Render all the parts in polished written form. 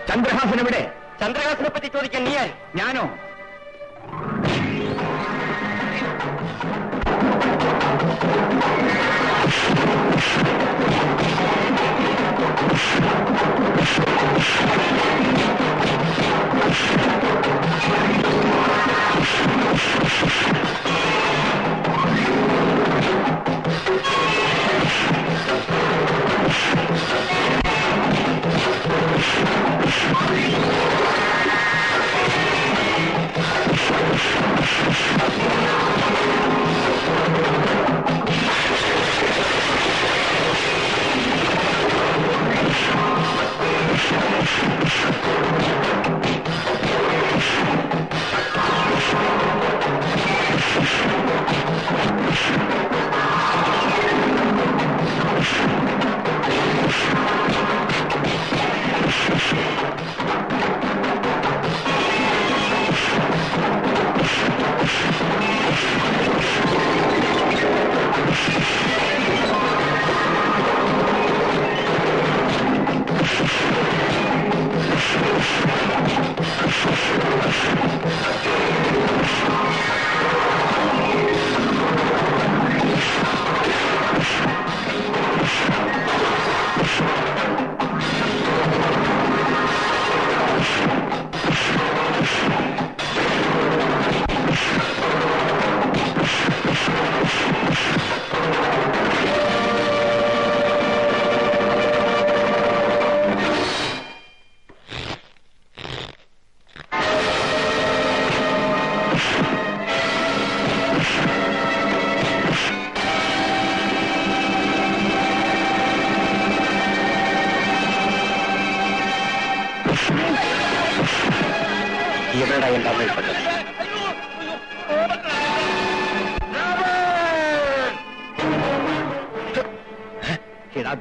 ചന്ദ്രഹാസൻ എവിടെ? ചന്ദ്രഹാസനെ പറ്റി ചോദിക്കാൻ നീ? ഞാനോ?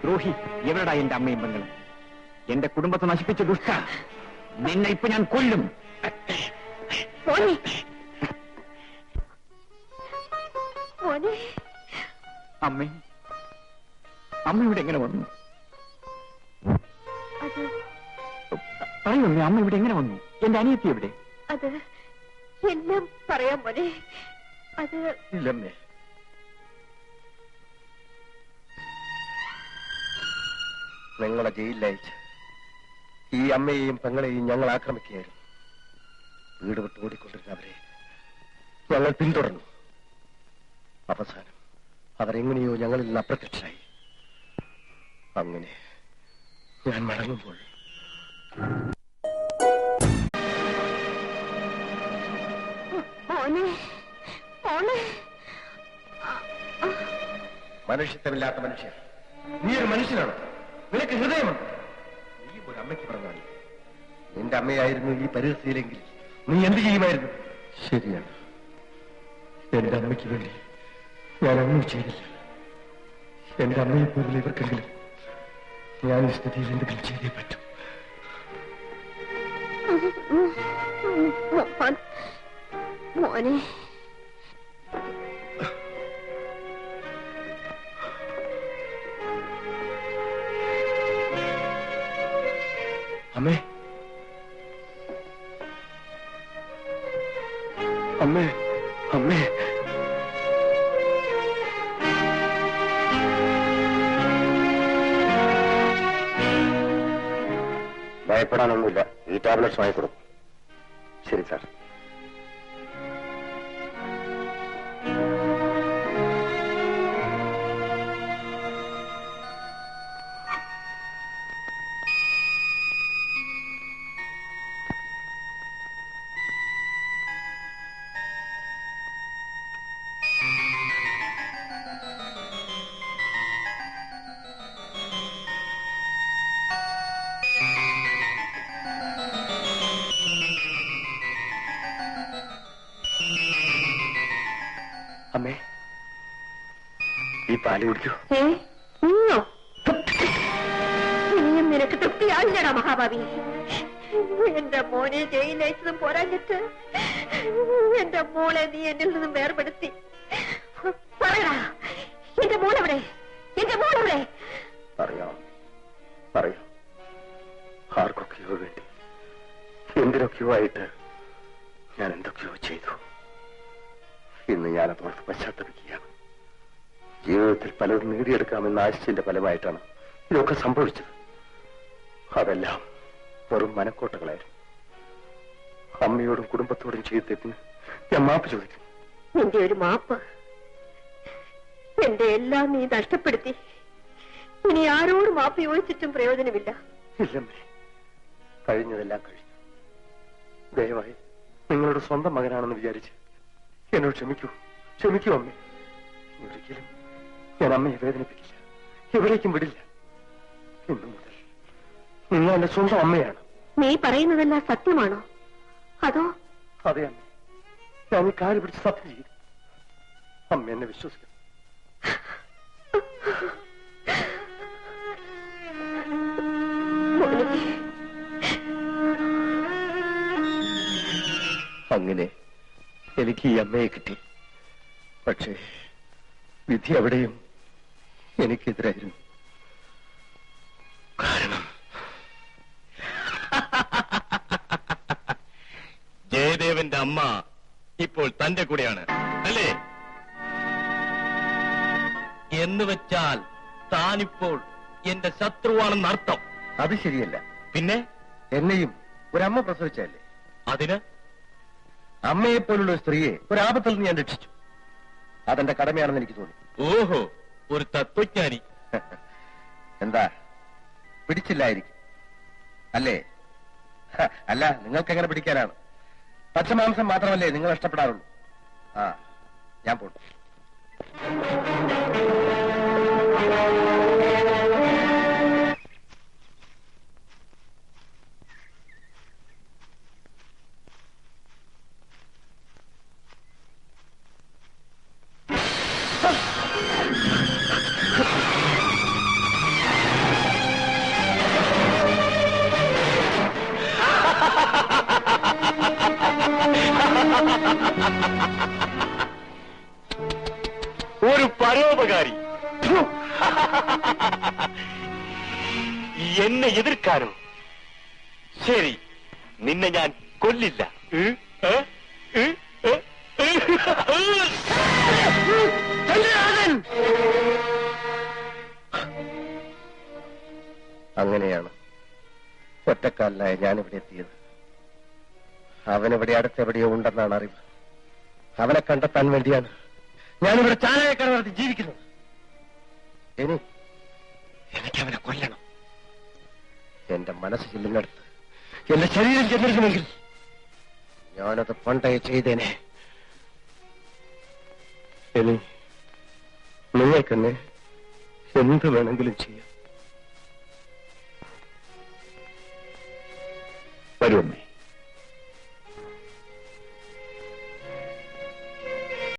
ദ്രോഹി, എവിടെടാ എന്റെ അമ്മയും പെങ്ങളും? എന്റെ കുടുംബത്തെ നശിപ്പിച്ച ദുഷ്ട, നിന്നെ ഇപ്പൊ ഞാൻ കൊല്ലും. അമ്മേ, അമ്മ ഇവിടെ എങ്ങനെ വന്നു? പറയൂ, അമ്മ ഇവിടെ എങ്ങനെ വന്നു? എന്റെ അനിയത്തി എവിടെ? അത് എല്ലാം പറയാൻ പോലെ. അത് ഇല്ലമ്മേ. നിങ്ങളെ ജയിലിലയച്ച് ഈ അമ്മയെയും പെങ്ങളെയും ഞങ്ങൾ ആക്രമിക്കുകയായിരുന്നു. വീട് വിട്ട് ഓടിക്കൊണ്ടിരുന്ന അവരെ ഞങ്ങൾ പിന്തുടർന്നു. അവസാനം അവരെങ്ങനെയോ ഞങ്ങളിൽ നിന്ന് അപ്രത്യക്ഷരായി. അങ്ങനെ ഞാൻ മടങ്ങുമ്പോൾ മനുഷ്യത്വമില്ലാത്ത മനുഷ്യർ, നീ ഒരു മനുഷ്യനാണ്, നിനക്ക് ഹൃദയമുണ്ട്. നീ ഒരു അമ്മയ്ക്ക് പറഞ്ഞാണ്. നിന്റെ അമ്മയായിരുന്നു ഈ പരിസ്ഥിതിയിലെങ്കിൽ നീ എന്ത് ചെയ്യുമായിരുന്നു? ശരിയാണ്, എന്റെ അമ്മയ്ക്ക് വേണ്ടി ഞാൻ ഒന്നും ചെയ്തില്ല. എന്റെ അമ്മയെ പോലുള്ള ഇവർക്കെങ്കിലും ഞാൻ ഈ സ്ഥിതിയിൽ എന്തെങ്കിലും ചെയ്തേ പറ്റൂ. മോനെ, അമ്മേ, അമ്മേ, അമ്മേ. ഭയപ്പെടാനൊന്നുമില്ല, ഈ ടാബ്ലറ്റ്സ് വാങ്ങിക്കൊടുക്കും. ശരി സാർ. അമ്മേ, ഈ പാല് കുടിക്കൂ. ഇനിയും നിനക്ക് തൃപ്തിയായില്ലടാ മഹാഭാവി. എന്റെ മോനെ ജയിലയച്ചതും പോരാഞ്ഞിട്ട് എന്റെ മോളെ നീ എന്നിൽ നിന്നും വേർപെടുത്തി. പറയടാ, എന്റെ മോളെവിടെ? എന്റെ മോളെവിടെ? പറയാം, പറയാം. ആർക്കൊക്കെയോ വേണ്ടി, എന്തിനൊക്കെയോ ആയിട്ട് ഞാൻ എന്തൊക്കെയോ ചെയ്തു. ഇന്ന് ഞാനതോർത്ത് പശ്ചാത്തപിക്കുകയാണ്. ജീവിതത്തിൽ പലതും നേടിയെടുക്കാമെന്ന ആശയത്തിന്റെ ഫലമായിട്ടാണ് ഇതൊക്കെ സംഭവിച്ചത്. അതെല്ലാം വെറും മനക്കോട്ടകളായിരുന്നു. അമ്മയോടും കുടുംബത്തോടും ചെയ്തതിന് ഞാൻ മാപ്പ് ചോദിക്കുന്നു. നിന്റെ ഒരു മാപ്പ് എന്റെ എല്ലാം നീ നഷ്ടപ്പെടുത്തി. ഇനി ആരോട് മാപ്പ് ചോദിച്ചിട്ടും പ്രയോജനമില്ല. ഇല്ലമ്മേ, കഴിഞ്ഞതെല്ലാം കഴിഞ്ഞു. ദയവായി നിങ്ങളുടെ സ്വന്തം മകനാണെന്ന് വിചാരിച്ച് എന്നോട് ക്ഷമിക്കൂ, ക്ഷമിക്കൂ അമ്മേ. ഒരിക്കലും ഞാൻ അമ്മയെ വേദനിപ്പിക്കില്ല, എവിടേക്കും വിടില്ല. ഇന്നു മുതൽ നിങ്ങൾ എന്റെ സ്വന്തം അമ്മയാണ്. നീ പറയുന്നതെല്ലാം സത്യമാണോ? അതോ? അതെ അമ്മ, ഞാൻ ഈ കാല് പിടിച്ച് സത്യം ചെയ്തു. അമ്മ എന്നെ വിശ്വസിക്കണം. അങ്ങനെ എനിക്ക് ഈ അമ്മയെ കിട്ടി. പക്ഷേ വിധി അവിടെയും എനിക്കെതിരായിരുന്നു. കാരണം ജയദേവന്റെ അമ്മ ഇപ്പോൾ തന്റെ കൂടെയാണ്, അല്ലേ? എന്ന് വെച്ചാൽ താനിപ്പോൾ എന്റെ ശത്രുവാണെന്ന് അർത്ഥം. അത് ശരിയല്ല. പിന്നെ എന്നെയും ഒരമ്മ പ്രസവിച്ചല്ലേ? അതിന് അമ്മയെപ്പോലുള്ള ഒരു സ്ത്രീയെ ഒരാപത്തിൽ നിന്ന് ഞാൻ രക്ഷിച്ചു. അതെന്റെ കടമയാണെന്ന് എനിക്ക് തോന്നി. ഓഹോ, ഒരു തത്വജ്ഞാനി. എന്താ, പിടിച്ചില്ലായിരിക്കും അല്ലേ? അല്ല, നിങ്ങൾക്കെങ്ങനെ പിടിക്കാനാണ്? പച്ചമാംസം മാത്രമല്ലേ നിങ്ങൾ ഇഷ്ടപ്പെടാറുള്ളൂ. ആ, ഞാൻ പോട്ടെ. ഒരു പരോപകാരി എന്നെ എതിർക്കാനോ? ശരി, നിന്നെ ഞാൻ കൊല്ലില്ല. അങ്ങനെയാണ് ഒറ്റക്കാലിനായ ഞാനിവിടെ എത്തിയത്. അവനിവിടെ അടുത്തെവിടെയോ ഉണ്ടെന്നാണ് അറിവ്. അവനെ കണ്ടെത്താൻ വേണ്ടിയാണ് ഞാനിവിടെ ചാലകക്കട നടത്തി ജീവിക്കുന്നത്. എനിക്ക് അവനെ കൊല്ലണം. എന്റെ മനസ്സ് ചെല്ലുന്നിടത്ത് എന്റെ ശരീരം ചെന്നിരിക്കുമെങ്കിൽ ഞാനത് പണ്ടേ ചെയ്തേനെ. ഇനി നിങ്ങൾക്കെന്നെ എന്ത് വേണമെങ്കിലും ചെയ്യാം. വരുമേ.